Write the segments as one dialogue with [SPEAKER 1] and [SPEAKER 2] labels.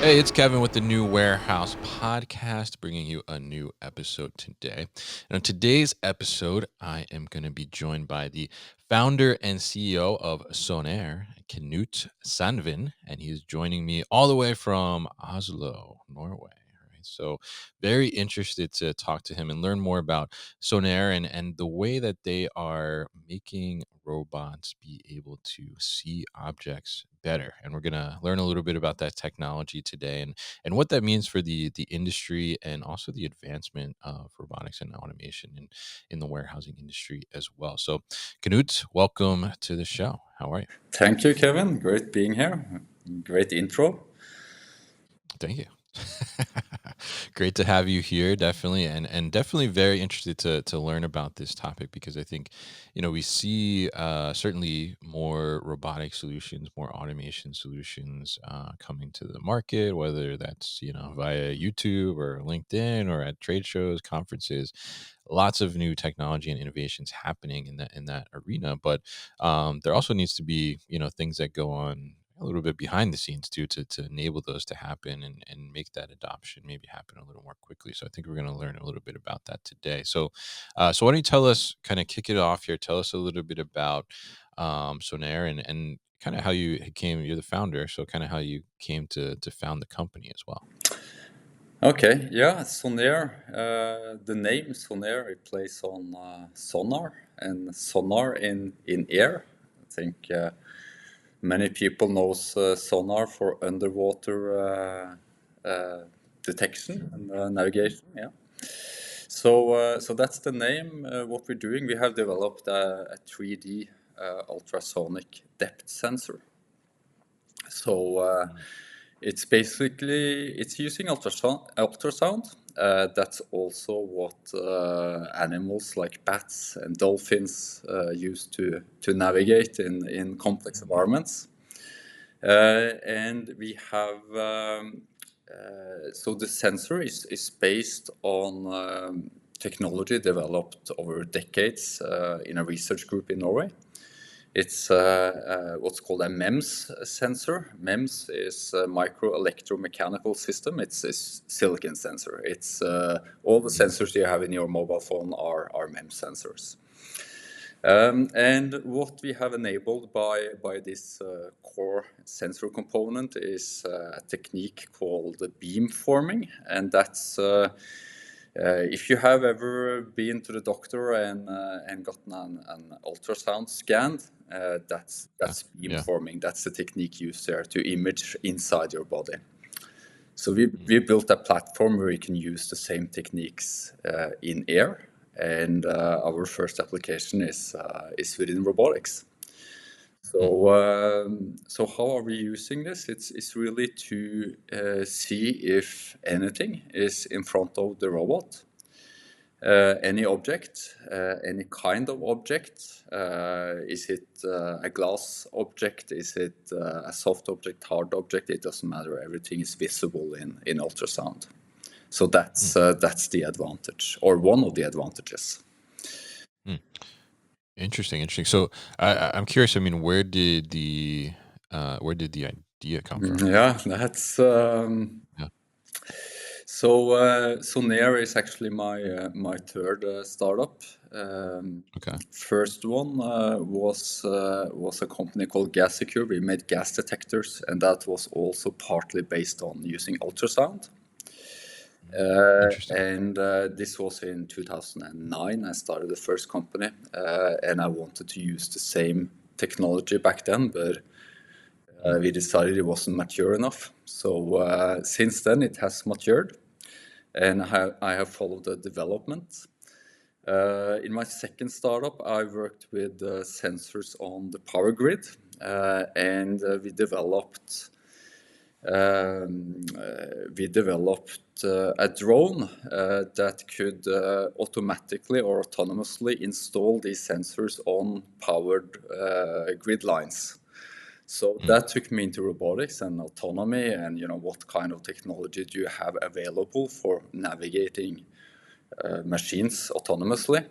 [SPEAKER 1] Hey, it's Kevin with the New Warehouse Podcast, bringing you a new episode today. And on today's episode, I am going to be joined by the founder and CEO of Sonair, Knut Sandven, and he's joining me all the way from Oslo, Norway. Right? So, very interested to talk to him and learn more about Sonair and the way that they are making robots be able to see objects better. And we're going to learn a little bit about that technology today and what that means for the industry and also the advancement of robotics and automation in the warehousing industry as well. So, Knut, welcome to the show. How are you?
[SPEAKER 2] Thank you, Kevin. Great being here. Great intro.
[SPEAKER 1] Thank you. Great to have you here, definitely, and definitely very interested to learn about this topic because I think, we see certainly more robotic solutions, more automation solutions coming to the market, whether that's via YouTube or LinkedIn or at trade shows, conferences. Lots of new technology and innovations happening in that arena, but there also needs to be things that go on a little bit behind the scenes too to enable those to happen and make that adoption maybe happen a little more quickly. So I think we're going to learn a little bit about that today. So why don't you tell us, kind of kick it off here, tell us a little bit about Sonair and kind of how you're the founder, so kind of how you came to found the company as well.
[SPEAKER 2] Okay, yeah, Sonair. The name Sonair, it plays on sonar and sonar in air. I think many people knows sonar for underwater detection and navigation. Yeah. So that's the name. What we're doing, we have developed a 3D ultrasonic depth sensor. So it's using ultrasound. That's also what animals like bats and dolphins use to navigate in complex environments. And we have so the sensor is based on technology developed over decades in a research group in Norway. It's what's called a MEMS sensor. MEMS is a micro electromechanical system. It's a silicon sensor. It's all the sensors you have in your mobile phone are MEMS sensors. And what we have enabled by this core sensor component is a technique called beamforming, and that's if you have ever been to the doctor and gotten an ultrasound scan, that's
[SPEAKER 1] Yeah. Yeah.
[SPEAKER 2] beamforming. That's the technique used there to image inside your body. So we built a platform where you can use the same techniques in air, and our first application is within robotics. So how are we using this? It's really to see if anything is in front of the robot. Any object, any kind of object. Is it a glass object? Is it a soft object, hard object? It doesn't matter. Everything is visible in ultrasound. So that's the advantage, or one of the advantages.
[SPEAKER 1] Mm. Interesting. So I'm curious. I mean, where did the idea come from?
[SPEAKER 2] Yeah, that's
[SPEAKER 1] Yeah.
[SPEAKER 2] Sonair is actually my third startup.
[SPEAKER 1] Okay.
[SPEAKER 2] First one was a company called Gas Secure. We made gas detectors, and that was also partly based on using ultrasound.
[SPEAKER 1] Interesting.
[SPEAKER 2] And this was in 2009. I started the first company, and I wanted to use the same technology back then, but we decided it wasn't mature enough. So since then, it has matured, and I have followed the development. In my second startup, I worked with sensors on the power grid, and we developed a drone that could automatically or autonomously install these sensors on powered grid lines. So that took me into robotics and autonomy, and what kind of technology do you have available for navigating machines autonomously,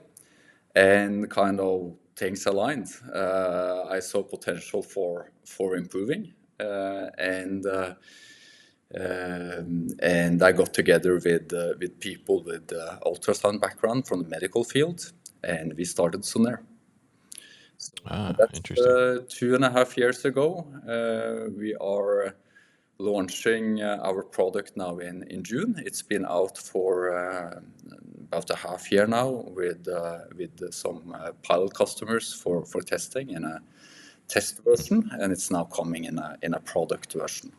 [SPEAKER 2] and kind of things aligned. I saw potential for improving, and And I got together with people with ultrasound background from the medical field, and we started Sonair. And
[SPEAKER 1] Ah,
[SPEAKER 2] that's
[SPEAKER 1] interesting.
[SPEAKER 2] 2.5 years ago. We are launching our product now in June. It's been out for about a half year now with some pilot customers for testing in a test version, and it's now coming in a product version.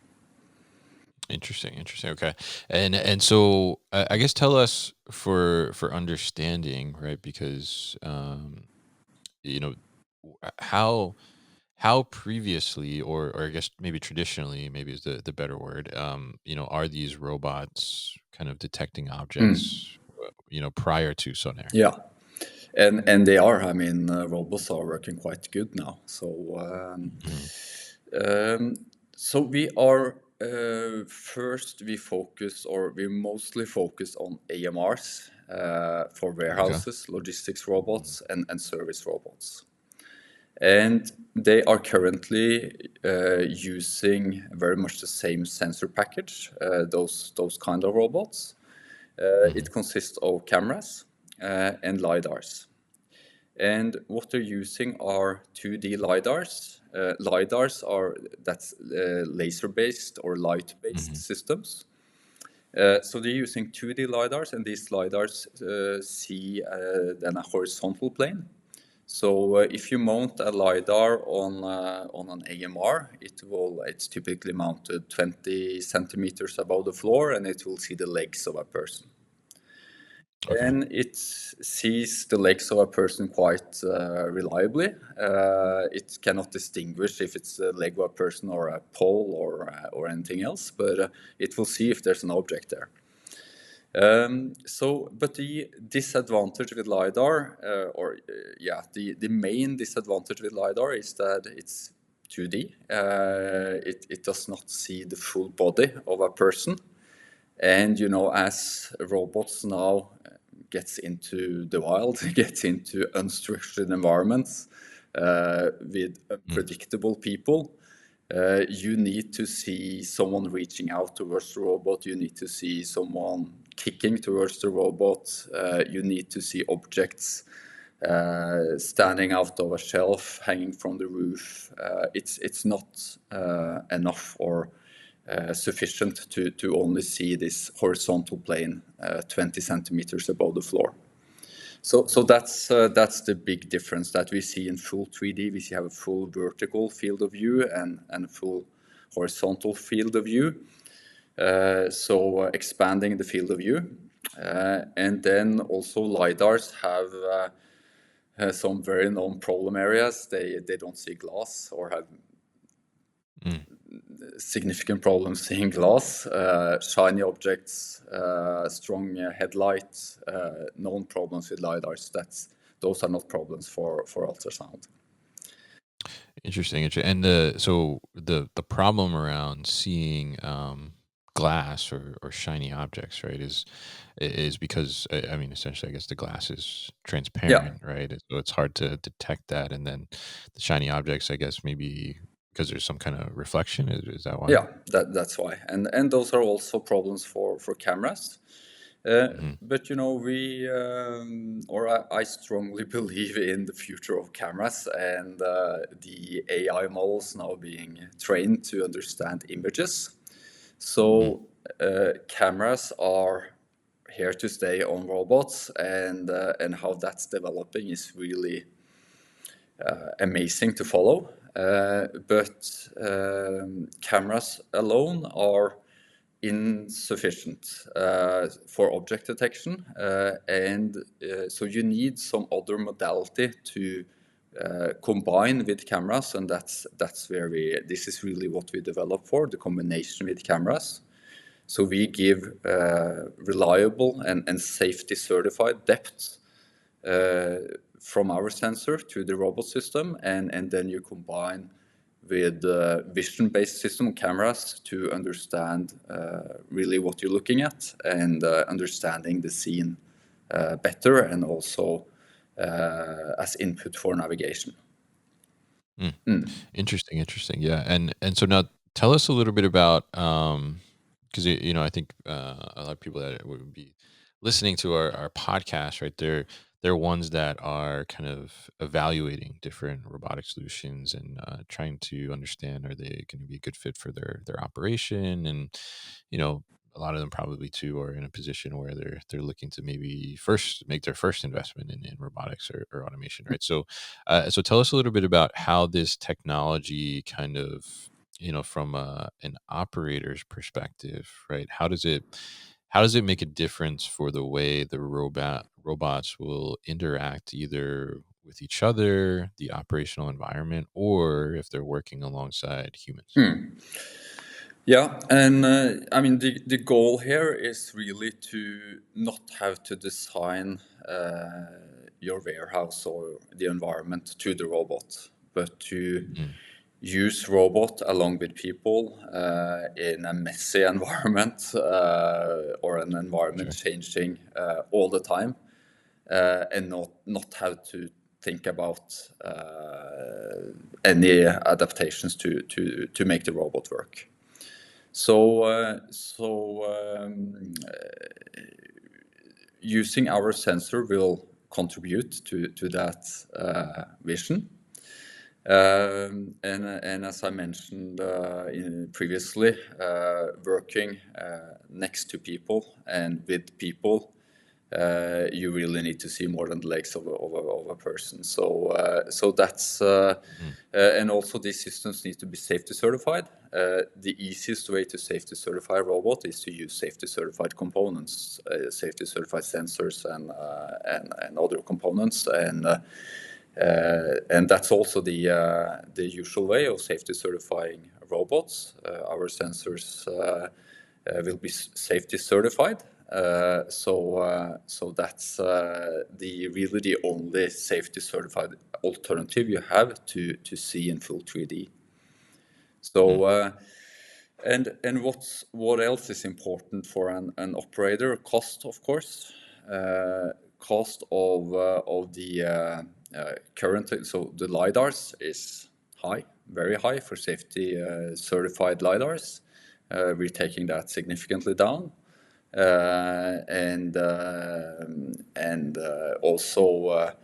[SPEAKER 1] Interesting, interesting. Okay, and so I guess tell us for understanding, right? Because you know how previously, or I guess maybe traditionally, maybe is the better word. Are these robots kind of detecting
[SPEAKER 2] Mm.
[SPEAKER 1] objects? Prior to Sonair.
[SPEAKER 2] Yeah, and they are. I mean, robots are working quite good now.
[SPEAKER 1] Mhm.
[SPEAKER 2] Um, so we are first we focus, or we mostly focus on AMRs for
[SPEAKER 1] Okay.
[SPEAKER 2] warehouses, logistics
[SPEAKER 1] Mhm.
[SPEAKER 2] robots, and service robots. And they are currently using very much the same sensor package, those kind of robots.
[SPEAKER 1] Mhm.
[SPEAKER 2] It consists of cameras and LiDARs. And what they're using are 2D LiDARs. LiDARs are that's laser-based or light-based
[SPEAKER 1] Mhm.
[SPEAKER 2] systems. So they're using 2D LiDARs, and these LiDARs see then a horizontal plane. So if you mount a LiDAR on an AMR, it's typically mounted 20 centimeters above the floor, and it will see the legs of a person.
[SPEAKER 1] Okay.
[SPEAKER 2] And it sees the legs of a person quite reliably. It cannot distinguish if it's a leg of a person or a pole or anything else, but it will see if there's an object there. But the disadvantage with LiDAR, the main disadvantage with LiDAR is that it's 2D. It does not see the full body of a person. And as robots now gets into the wild, gets into unstructured environments with
[SPEAKER 1] Mm.
[SPEAKER 2] unpredictable people, you need to see someone reaching out towards the robot. You need to see someone kicking towards the robot. You need to see objects standing out of a shelf, hanging from the roof. It's not enough or sufficient to only see this horizontal plane 20 centimeters above the floor. So that's the big difference that we see in full 3D. We have a full vertical field of view and a full horizontal field of view. Expanding the field of view. And then also LiDARs have some very known problem areas. They don't see glass or have
[SPEAKER 1] Mm.
[SPEAKER 2] significant problems seeing glass, shiny objects, strong headlights, known problems with LiDARs. Those are not problems for ultrasound.
[SPEAKER 1] Interesting, and so the problem around seeing glass or shiny objects, right, is because I mean, essentially, I guess the glass is
[SPEAKER 2] Yeah,
[SPEAKER 1] transparent, right? So it's hard to detect that, and then the shiny objects, I guess, maybe because there's some kind of reflection. Is that why?
[SPEAKER 2] yeah, that's why. And those are also problems for cameras.
[SPEAKER 1] Hmm.
[SPEAKER 2] But I strongly believe in the future of cameras and the AI models now being trained to understand images.
[SPEAKER 1] Mm.
[SPEAKER 2] So cameras are here to stay on robots, and how that's developing is really amazing to follow. But cameras alone are insufficient for object detection, so you need some other modality to combine with cameras, and that's where this is really what we develop for, the combination with cameras. So we give reliable and safety certified depth uh, from our sensor to the robot system, and then you combine with vision-based system cameras to understand really what you're looking at, and understanding the scene better, and also as input for navigation.
[SPEAKER 1] Mm.
[SPEAKER 2] Mm.
[SPEAKER 1] Interesting, interesting. Yeah, and so now tell us a little bit about because I think a lot of people that would be listening to our podcast, right? They're ones that are kind of evaluating different robotic solutions and trying to understand, are they going to be a good fit for their operation, and you know a lot of them probably too are in a position where they're looking to maybe first make their first investment in robotics or automation, right? So tell us a little bit about how this technology kind of, from an operator's perspective, right? How does it make a difference for the way the robots will interact either with each other, the operational environment, or if they're working alongside humans?
[SPEAKER 2] Yeah, and I mean the goal here is really to not have to design your warehouse or the environment to the robot, but to
[SPEAKER 1] Mm,
[SPEAKER 2] use robot along with people in a messy environment or an environment
[SPEAKER 1] sure.
[SPEAKER 2] changing all the time, and not have to think about any adaptations to make the robot work. So using our sensor will contribute to that vision. And as I mentioned previously, working next to people and with people, you really need to see more than the legs of a person. So that's
[SPEAKER 1] Mhm.
[SPEAKER 2] and also these systems need to be safety certified. The easiest way to safety certify a robot is to use safety certified components, safety certified sensors and other components, and that's also the usual way of safety certifying robots. Our sensors will be safety certified. So that's really the only safety certified alternative you have to see in full 3D.
[SPEAKER 1] Mm,
[SPEAKER 2] So what else is important for an operator? Cost, of course. Cost of the current, so the lidars is high, very high for safety certified lidars. We're taking that significantly down, and also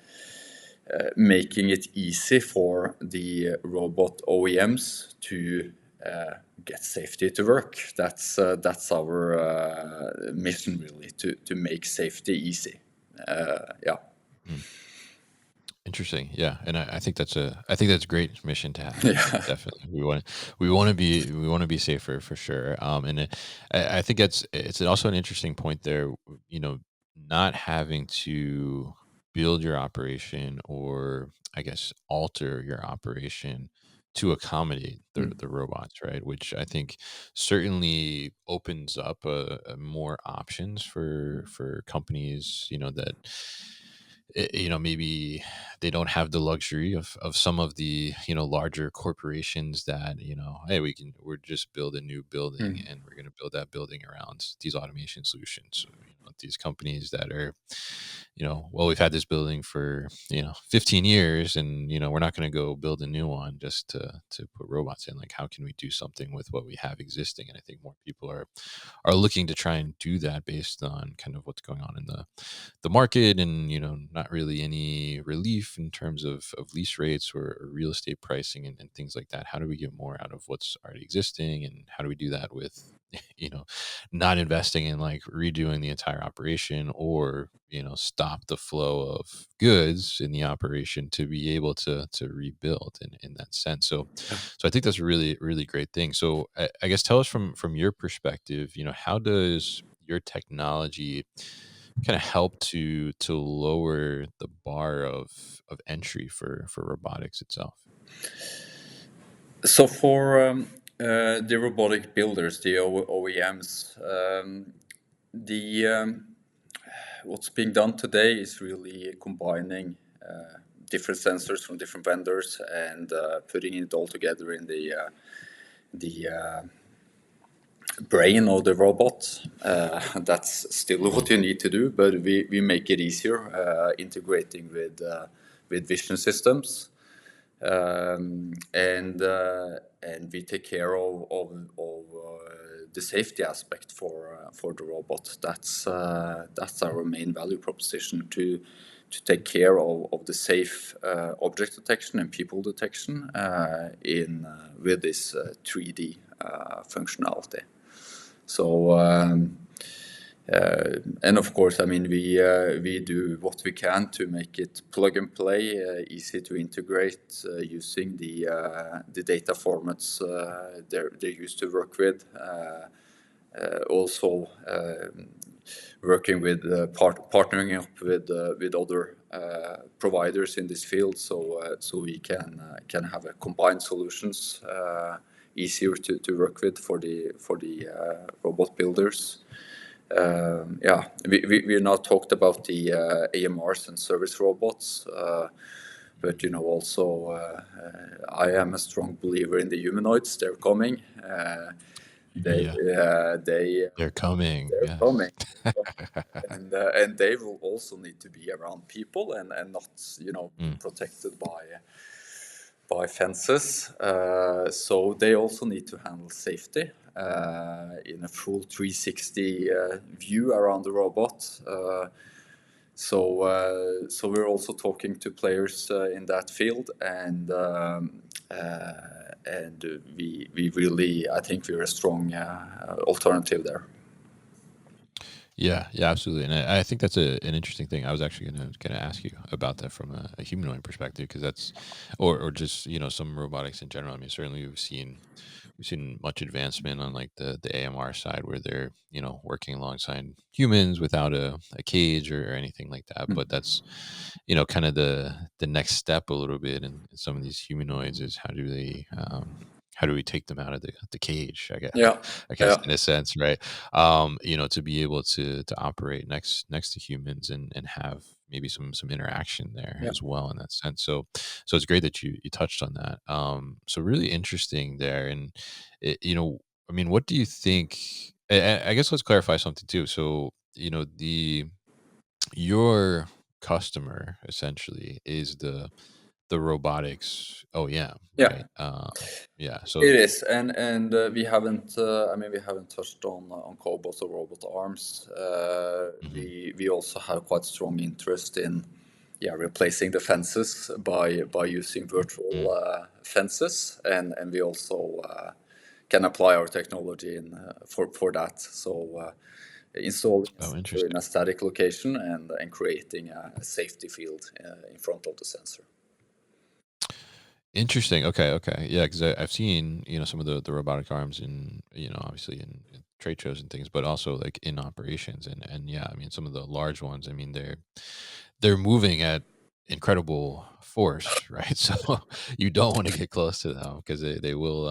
[SPEAKER 2] making it easy for the robot OEMs to get safety to work. That's our mission really, to make safety easy. Yeah.
[SPEAKER 1] mm. Interesting. Yeah, and I think that's a great mission to have.
[SPEAKER 2] Yeah.
[SPEAKER 1] Definitely, we want to be safer for sure. I think it's also an interesting point there. Not having to build your operation, or I guess alter your operation to accommodate
[SPEAKER 2] Mm.
[SPEAKER 1] the robots, right? Which I think certainly opens up more options for companies. That maybe they don't have the luxury of some of the larger corporations that, hey, we're just build a new building
[SPEAKER 2] Mm.
[SPEAKER 1] and we're going to build that building around these automation solutions. So, these companies that are, well, we've had this building for 15 years, and we're not going to go build a new one just to put robots in. Like, how can we do something with what we have existing? And I think more people are looking to try and do that based on kind of what's going on in the market, and not really any relief in terms of lease rates or real estate pricing, and things like that. How do we get more out of what's already existing, and how do we do that with you know not investing in like redoing the entire operation, or stop the flow of goods in the operation to be able to rebuild in that sense. So I think that's a really, really great thing. So I guess tell us from your perspective, how does your technology kind of help to lower the bar of entry for robotics itself?
[SPEAKER 2] So for the robotic builders, the OEMs, the what's being done today is really combining different sensors from different vendors and putting it all together in the brain of the robot. That's still
[SPEAKER 1] Mm,
[SPEAKER 2] what you need to do, but we make it easier, integrating with vision systems, and we take care of the safety aspect for the robot. That's our main value proposition, to take care of the safe object detection and people detection with this 3D functionality. So and of course, I mean, we do what we can to make it plug and play, easy to integrate, using the data formats they're used to work with. Also, working with partnering up with other providers in this field, so we can have a combined solutions, easier to work with for the robot builders. Yeah, we now talked about the AMRs and service robots, but also I am a strong believer in the humanoids. They're coming. They
[SPEAKER 1] Yeah,
[SPEAKER 2] they
[SPEAKER 1] they're coming.
[SPEAKER 2] they're
[SPEAKER 1] Yes.
[SPEAKER 2] coming, and they will also need to be around people and not
[SPEAKER 1] Mm,
[SPEAKER 2] protected by fences. So they also need to handle safety in a full 360 view around the robot. So we're also talking to players in that field, and we really, I think we're a strong alternative there.
[SPEAKER 1] yeah, yeah, absolutely, and I think that's an interesting thing. I was actually gonna ask you about that from a humanoid perspective, because that's, or just some robotics in general. I mean, certainly we've seen much advancement on like the AMR side, where they're working alongside humans without a cage or anything like that.
[SPEAKER 2] Mm.
[SPEAKER 1] But that's kind of the next step a little bit in some of these humanoids, is how do we take them out of the cage, I guess,
[SPEAKER 2] Yeah,
[SPEAKER 1] I guess,
[SPEAKER 2] yeah,
[SPEAKER 1] in a sense, right? To be able to operate next to humans, and have maybe some interaction there
[SPEAKER 2] yeah.
[SPEAKER 1] as well in that sense. So it's great that you touched on that. So really interesting there. And I mean, what do you think? I guess let's clarify something too. So the your customer essentially is the robotics OEM,
[SPEAKER 2] Yeah.
[SPEAKER 1] right? Yeah.
[SPEAKER 2] It
[SPEAKER 1] So.
[SPEAKER 2] is, and we haven't. I mean, we haven't touched on cobots or robot arms.
[SPEAKER 1] Mhm,
[SPEAKER 2] We also have quite strong interest in, yeah, replacing the fences by using virtual
[SPEAKER 1] mm.
[SPEAKER 2] fences, and we also can apply our technology for that. So installing a
[SPEAKER 1] Oh,
[SPEAKER 2] sensor in a
[SPEAKER 1] interesting.
[SPEAKER 2] static location and creating a safety field in front of the sensor.
[SPEAKER 1] Interesting. Okay. Okay. Yeah, because I've seen some of the robotic arms in obviously in trade shows and things, but also like in operations, and yeah, I mean some of the large ones. I mean they're moving at incredible force, right? So you don't want to get close to them, because they will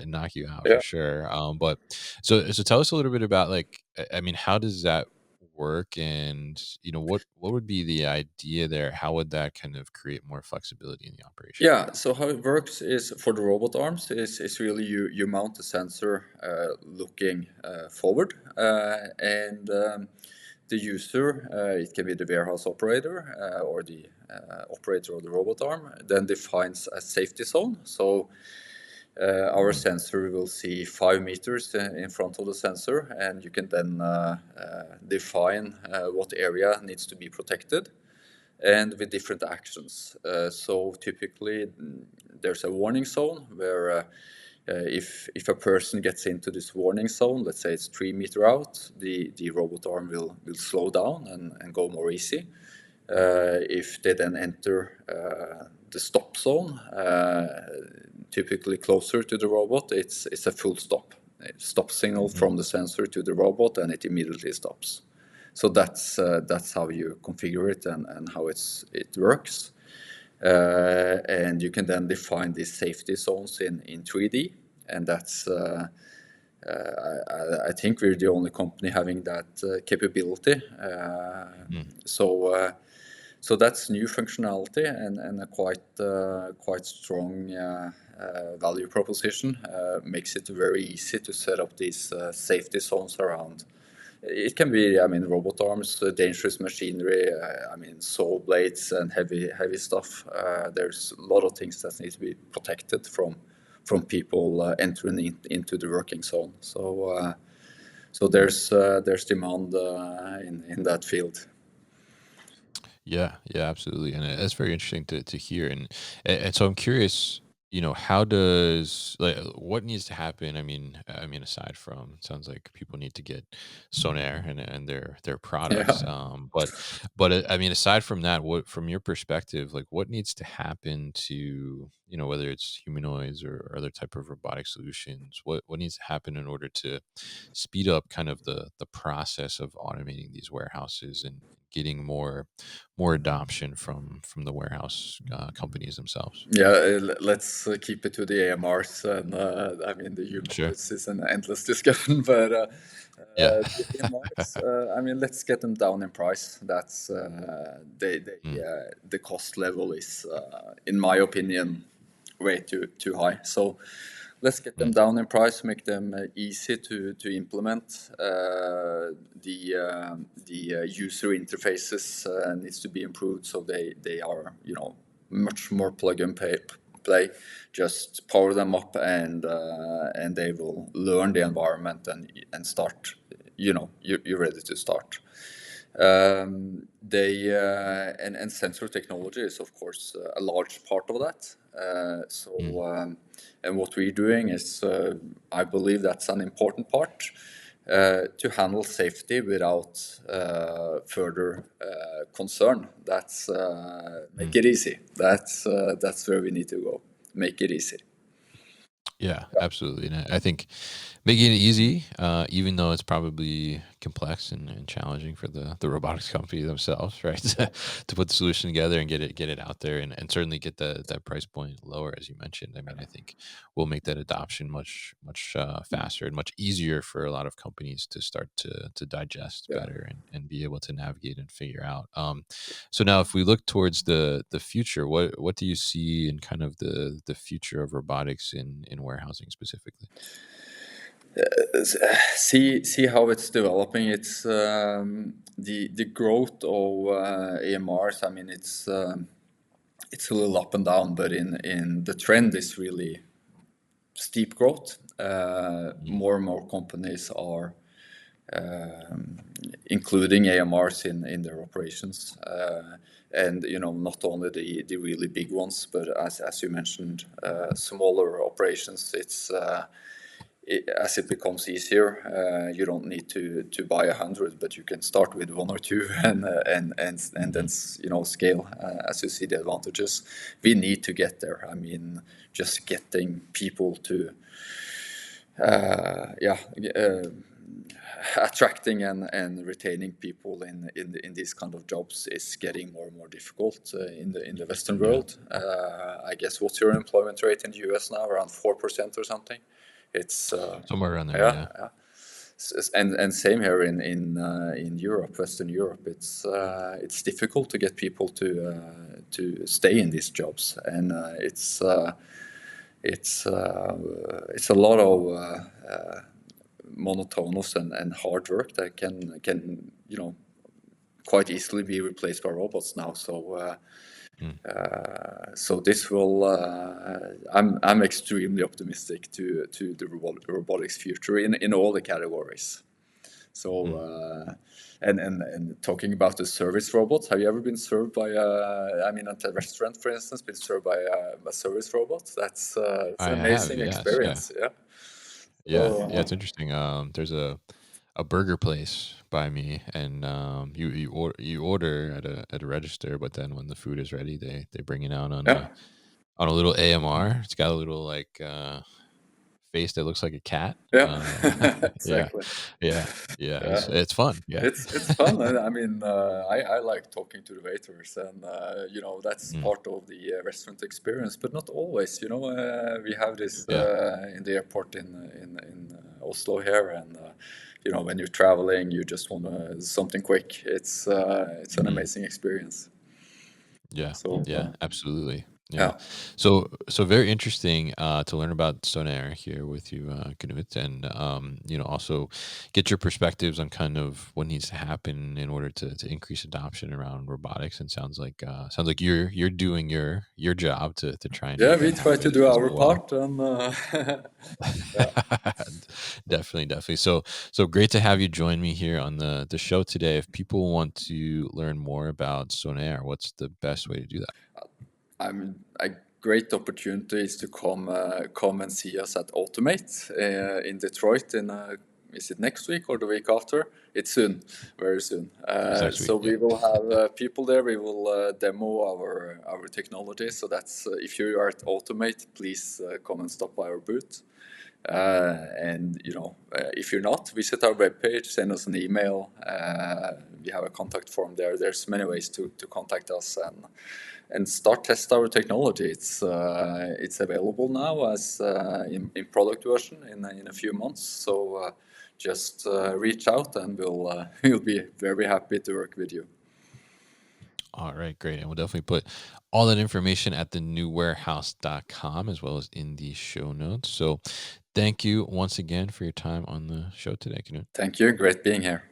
[SPEAKER 1] knock you out for
[SPEAKER 2] Yeah.
[SPEAKER 1] sure. But so tell us a little bit about, like, I mean, how does that work, and what would be the idea there? How would that kind of create more flexibility in the operation?
[SPEAKER 2] Yeah, so how it works is for the robot arms is really you mount the sensor looking forward, and the user, it can be the warehouse operator or the operator of the robot arm, then defines a safety zone. So our sensor will see 5 meters in front of the sensor, and you can then define what area needs to be protected, and with different actions. So typically, there's a warning zone where if a person gets into this warning zone, let's say it's 3 meters out, the robot arm will slow down and go more easy. If they then enter the stop zone, typically closer to the robot, it's a full stop. A stop signal
[SPEAKER 1] Mm,
[SPEAKER 2] from the sensor to the robot, and it immediately stops. So that's how you configure it and how it works. And you can then define these safety zones in 3D, and that's I think we're the only company having that capability.
[SPEAKER 1] mm.
[SPEAKER 2] So that's new functionality and a quite strong value proposition. Makes it very easy to set up these safety zones around. It can be, I mean, robot arms, dangerous machinery, I mean, saw blades and heavy stuff. There's a lot of things that need to be protected people entering into the working zone. So there's demand in that field.
[SPEAKER 1] Yeah, yeah, absolutely, and that's very interesting to hear, and so I'm curious, how does what needs to happen? I mean, aside from sounds like people need to get Sonair and their products,
[SPEAKER 2] Yeah.
[SPEAKER 1] but I mean, aside from that, what from your perspective, like what needs to happen to whether it's humanoids or other type of robotic solutions, what needs to happen in order to speed up kind of the process of automating these warehouses and getting more adoption from the warehouse companies themselves.
[SPEAKER 2] Yeah, let's keep it to the AMRs, and I mean the
[SPEAKER 1] Sure.
[SPEAKER 2] humanoids is an endless discussion, but
[SPEAKER 1] Yeah.
[SPEAKER 2] the AMRs, I mean, let's get them down in price. That's
[SPEAKER 1] Mm,
[SPEAKER 2] the cost level is, in my opinion, way too high. So let's get them
[SPEAKER 1] mm,
[SPEAKER 2] down in price, make them easy to implement. The user interfaces needs to be improved, so they are much more plug and play. Just power them up, and they will learn the environment and start. You're ready to start. And sensor technology is of course a large part of that.
[SPEAKER 1] mm,
[SPEAKER 2] And what we're doing is, I believe that's an important part to handle safety without further concern. That's make
[SPEAKER 1] mm.
[SPEAKER 2] it easy. That's where we need to go. Make it easy.
[SPEAKER 1] Yeah, absolutely. And I think making it easy, even though it's probably complex and challenging for the robotics company themselves, right? To put the solution together and get it out there and certainly get that price point lower, as you mentioned. I mean, I think will make that adoption much faster and much easier for a lot of companies to start to digest
[SPEAKER 2] Yeah.
[SPEAKER 1] better and be able to navigate and figure out. So now, if we look towards the future, what do you see in kind of the future of robotics in warehousing specifically?
[SPEAKER 2] See how it's developing. It's the growth of AMRs. I mean, it's a little up and down, but in the trend is really steep growth.
[SPEAKER 1] Mm,
[SPEAKER 2] More and more companies are including AMRs in their operations. And not only the really big ones, but as you mentioned, smaller operations. As it becomes easier, you don't need to buy 100, but you can start with one or two, and then
[SPEAKER 1] mhm.
[SPEAKER 2] scale as you see the advantages. We need to get there. I mean, just getting people to yeah. Attracting and retaining people in these kind of jobs is getting more and more difficult in the Western
[SPEAKER 1] Yeah,
[SPEAKER 2] world. I guess, what's your employment rate in the US now? Around 4% or something. It's
[SPEAKER 1] somewhere around there.
[SPEAKER 2] yeah,
[SPEAKER 1] Yeah.
[SPEAKER 2] yeah. And same here in Europe, Western Europe. It's difficult to get people to stay in these jobs, and it's a lot of monotonous and hard work that can quite easily be replaced by robots now.
[SPEAKER 1] Mm,
[SPEAKER 2] So this will. I'm extremely optimistic to the robotics future in all the categories. So
[SPEAKER 1] mm.
[SPEAKER 2] and talking about the service robots, have you ever been served by I mean, at a restaurant, for instance, been served by a service robot? It's
[SPEAKER 1] I
[SPEAKER 2] an
[SPEAKER 1] have,
[SPEAKER 2] amazing
[SPEAKER 1] yes, yeah.
[SPEAKER 2] experience. Yeah.
[SPEAKER 1] Yeah, yeah,
[SPEAKER 2] So
[SPEAKER 1] it's interesting. There's a burger place by me, and you order at a register, but then when the food is ready, they bring it out
[SPEAKER 2] yeah,
[SPEAKER 1] on a little AMR. It's got a little like face that looks like a cat.
[SPEAKER 2] yeah,
[SPEAKER 1] Yeah,
[SPEAKER 2] exactly.
[SPEAKER 1] yeah, yeah.
[SPEAKER 2] Yeah.
[SPEAKER 1] It's fun. Yeah.
[SPEAKER 2] It's fun. I mean, I like talking to the waiters, and that's
[SPEAKER 1] Mm,
[SPEAKER 2] part of the restaurant experience, but not always. We have this
[SPEAKER 1] yeah.
[SPEAKER 2] in the airport in Oslo here, and when you're traveling, you just want something quick. It's an
[SPEAKER 1] Mhm.
[SPEAKER 2] amazing experience.
[SPEAKER 1] Yeah,
[SPEAKER 2] So
[SPEAKER 1] yeah, absolutely. Yeah.
[SPEAKER 2] Yeah.
[SPEAKER 1] So very interesting to learn about Sonair here with you, Knut, and also get your perspectives on kind of what needs to happen in order to increase adoption around robotics. And sounds like you're doing your job to try and
[SPEAKER 2] Yeah,
[SPEAKER 1] make
[SPEAKER 2] we
[SPEAKER 1] that
[SPEAKER 2] try
[SPEAKER 1] happen
[SPEAKER 2] to do
[SPEAKER 1] as
[SPEAKER 2] our
[SPEAKER 1] well.
[SPEAKER 2] part, and yeah.
[SPEAKER 1] Definitely. So great to have you join me here on the show today. If people want to learn more about Sonair, what's the best way to do that?
[SPEAKER 2] I'm a great opportunity is to come and see us at Automate in Detroit in is it next week or the week after? It's soon, very soon.
[SPEAKER 1] It's next week.
[SPEAKER 2] So
[SPEAKER 1] Yeah.
[SPEAKER 2] we will have people there. We will demo our technology. So that's if you are at Automate, please come and stop by our booth. And if you're not, visit our webpage, send us an email. We have a contact form there. There's many ways to contact us and start test our technology. It's available now as in product version in a few months. So just reach out and we'll be very happy to work with you.
[SPEAKER 1] All right, great. And we'll definitely put all that information at thenewwarehouse.com as well as in the show notes. So thank you once again for your time on the show today, Knut.
[SPEAKER 2] Thank you. Great being here.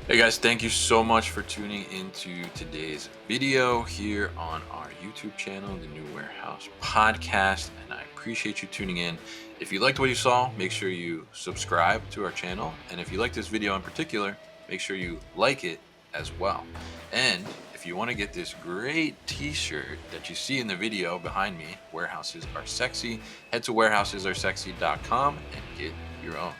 [SPEAKER 1] Hey guys, thank you so much for tuning into today's video here on our YouTube channel, The New Warehouse Podcast, and I appreciate you tuning in. If you liked what you saw, make sure you subscribe to our channel, and if you like this video in particular, make sure you like it as well. And if you want to get this great t-shirt that you see in the video behind me, Warehouses Are Sexy, head to warehousesAreSexy.com and get your own.